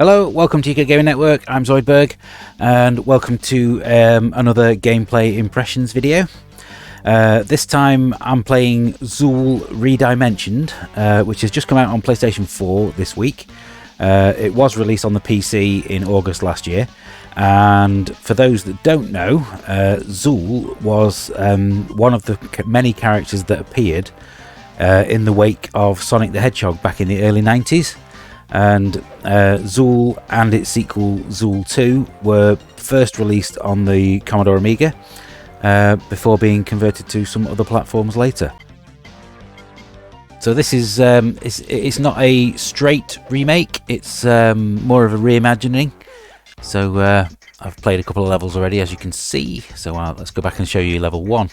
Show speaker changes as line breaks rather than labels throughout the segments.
Hello, welcome to UK Gaming Network. I'm Zoidberg, and welcome to another gameplay impressions video. This time I'm playing Zool Redimensioned, which has just come out on PlayStation 4 this week. It was released on the PC in August last year, and for those that don't know, Zuul was one of the many characters that appeared in the wake of Sonic the Hedgehog back in the early 90s. And Zuul and its sequel Zool 2 were first released on the Commodore Amiga before being converted to some other platforms later. So this is it's not a straight remake, it's more of a reimagining. So I've played a couple of levels already, as you can see, so let's go back and show you level 1.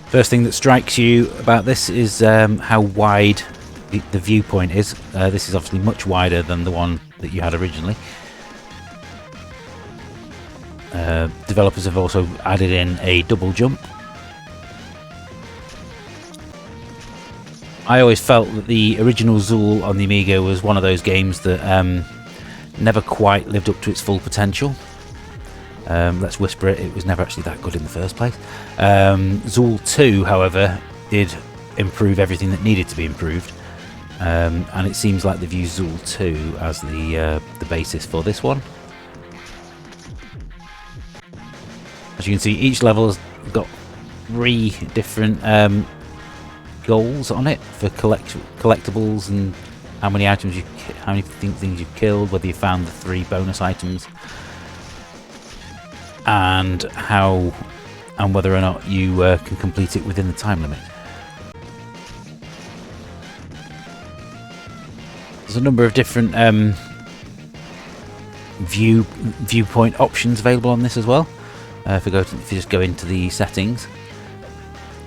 First thing that strikes you about this is how wide the viewpoint is. This is obviously much wider than the one that you had originally. Developers have also added in a double jump. I always felt that the original Zuul on the Amiga was one of those games that never quite lived up to its full potential. Let's whisper it, it was never actually that good in the first place. Zool 2, however, did improve everything that needed to be improved, and it seems like they've used Zool 2 as the basis for this one. As you can see, each level has got 3 different goals on it for collectibles and how many items how many things you've killed, whether you found the 3 bonus items, and whether or not you can complete it within the time limit. There's a number of different viewpoint options available on this as well. If you just go into the settings,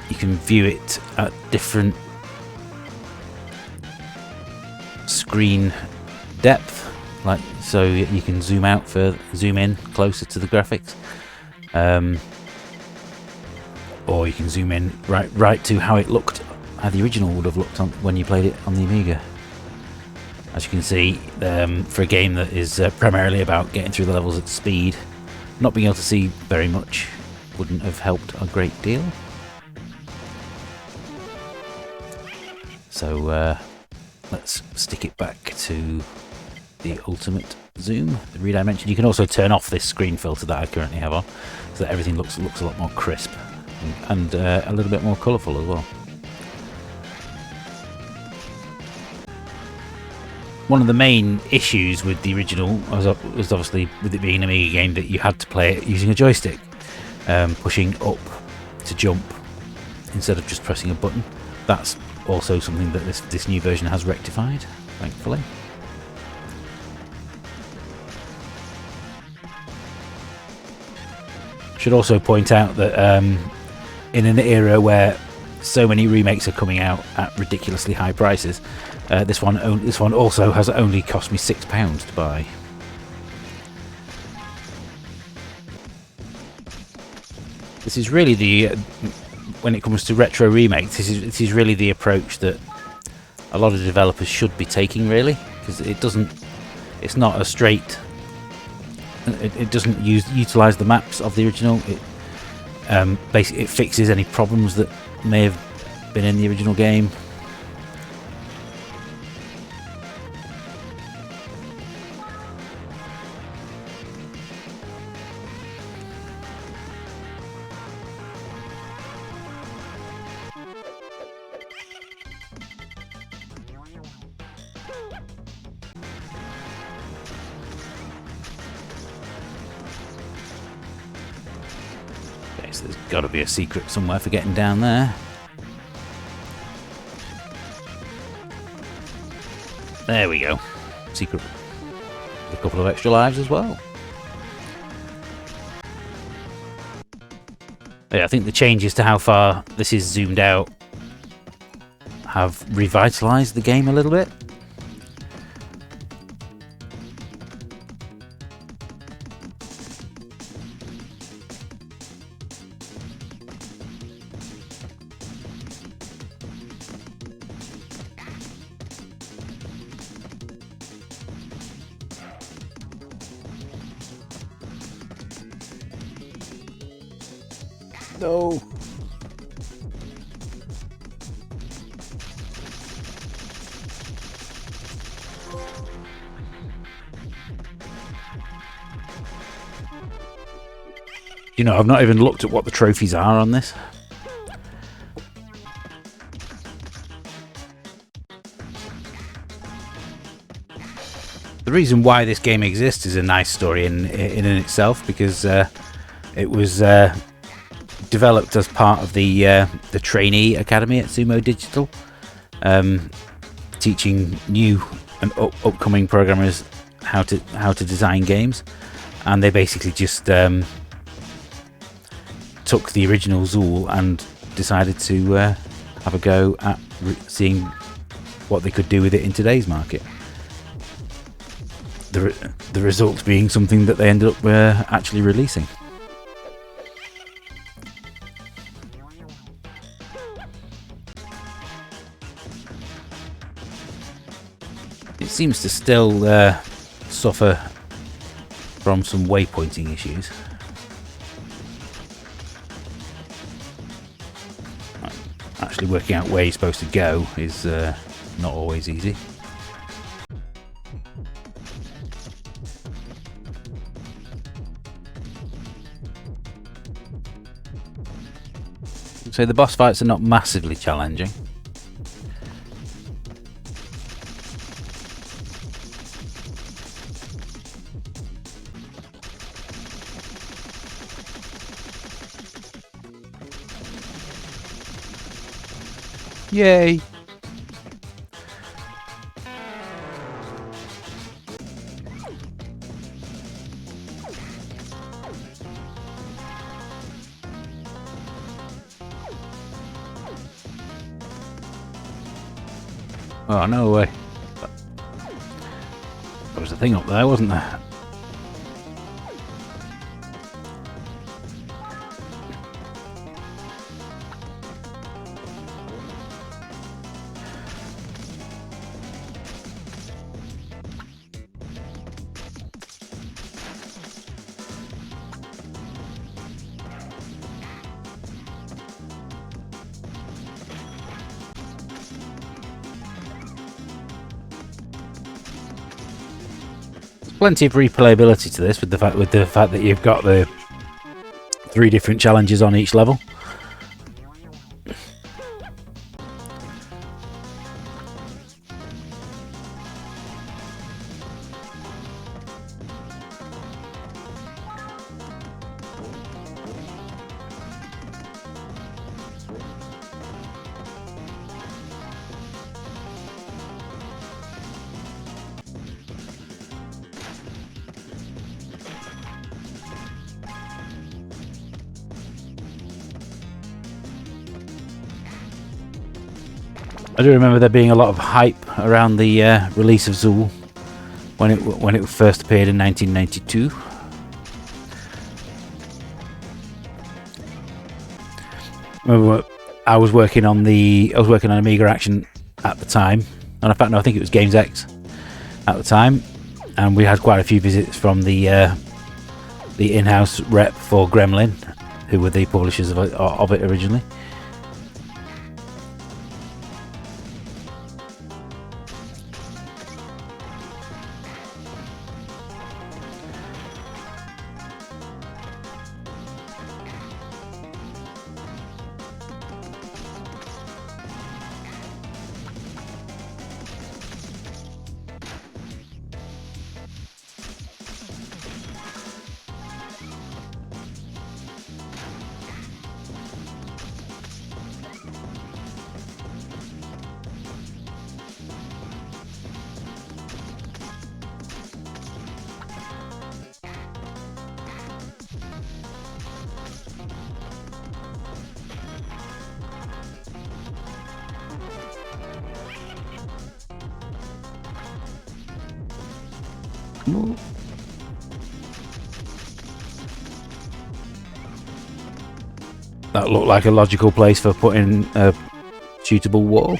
you can view it at different screen depth. Like, so you can zoom in closer to the graphics, or you can zoom in right to how it looked, how the original would have looked when you played it on the Amiga. As you can see, for a game that is primarily about getting through the levels at speed, not being able to see very much wouldn't have helped a great deal. So let's stick it back to the ultimate zoom, the redimension. You can also turn off this screen filter that I currently have on, so that everything looks a lot more crisp and a little bit more colourful as well. One of the main issues with the original was obviously, with it being an Amiga game, that you had to play it using a joystick, pushing up to jump instead of just pressing a button. That's also something that this new version has rectified, thankfully. Should also point out that in an era where so many remakes are coming out at ridiculously high prices, this one also has only cost me £6 to buy. This is really when it comes to retro remakes, this is really the approach that a lot of developers should be taking, really, because it's not a straight. It doesn't utilise the maps of the original. Basically, it fixes any problems that may have been in the original game. So there's got to be a secret somewhere for getting down there. There we go. Secret. A couple of extra lives as well. Yeah, I think the changes to how far this is zoomed out have revitalised the game a little bit. No. You know, I've not even looked at what the trophies are on this. The reason why this game exists is a nice story in itself, because it was developed as part of the trainee academy at Sumo Digital, teaching new and upcoming programmers how to design games, and they basically just took the original Zuul and decided to have a go at seeing what they could do with it in today's market. The result being something that they ended up actually releasing. It seems to still suffer from some waypointing issues. Actually working out where you're supposed to go is not always easy. So the boss fights are not massively challenging. Yay! Oh, no way. There was a thing up there, wasn't there? Plenty of replayability to this, with the fact that you've got the 3 different challenges on each level. I do remember there being a lot of hype around the release of Zuul when it first appeared in 1992. I was working on Amiga Action at the time, and in fact, no, I think it was Games X at the time, and we had quite a few visits from the in-house rep for Gremlin, who were the publishers of it originally. That looked like a logical place for putting a shootable wall.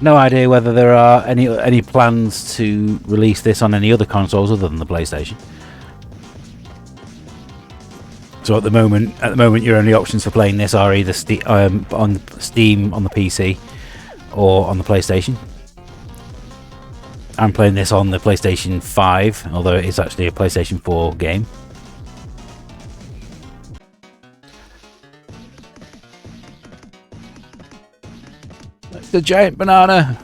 no idea whether there are any plans to release this on any other consoles other than the PlayStation. So at the moment, your only options for playing this are either on Steam on the PC or on the PlayStation. I'm playing this on the PlayStation 5, although it is actually a PlayStation 4 game. That's the giant banana!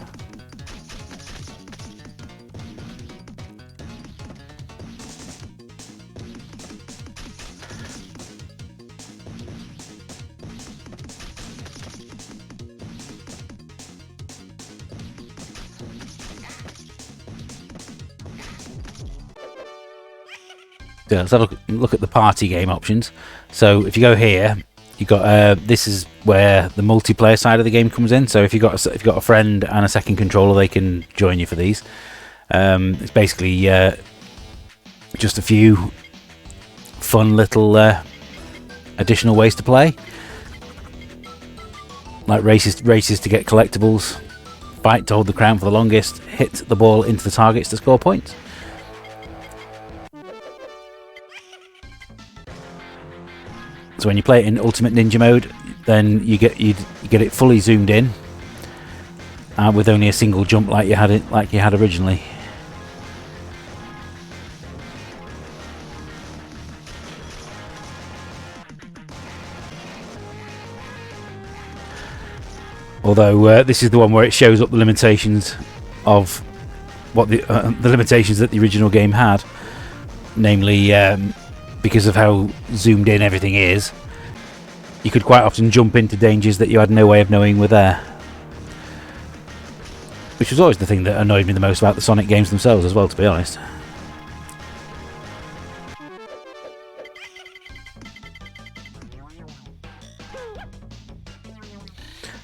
Yeah, let's have a look at the party game options. So if you go here, you've got this is where the multiplayer side of the game comes in. So if you've got a friend and a second controller, they can join you for these. It's basically just a few fun little additional ways to play, like races to get collectibles, fight to hold the crown for the longest, hit the ball into the targets to score points. So when you play it in Ultimate Ninja mode, then you get it fully zoomed in, with only a single jump like you had originally. Although this is the one where it shows up the limitations of what the limitations that the original game had, namely. Because of how zoomed in everything is, you could quite often jump into dangers that you had no way of knowing were there. Which was always the thing that annoyed me the most about the Sonic games themselves as well, to be honest.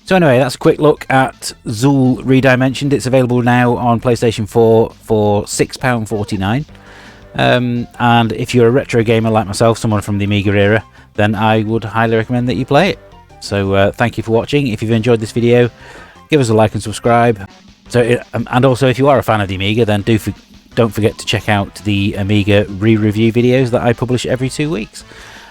So anyway, that's a quick look at Zool Redimensioned. It's available now on PlayStation 4 for £6.49. And if you're a retro gamer like myself, someone from the Amiga era, then I would highly recommend that you play it. So thank you for watching. If you've enjoyed this video, give us a like and subscribe. And also, if you are a fan of the Amiga, then don't forget to check out the Amiga re-review videos that I publish every 2 weeks.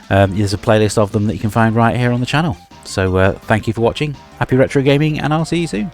There's a playlist of them that you can find right here on the channel. So thank you for watching. Happy retro gaming, and I'll see you soon.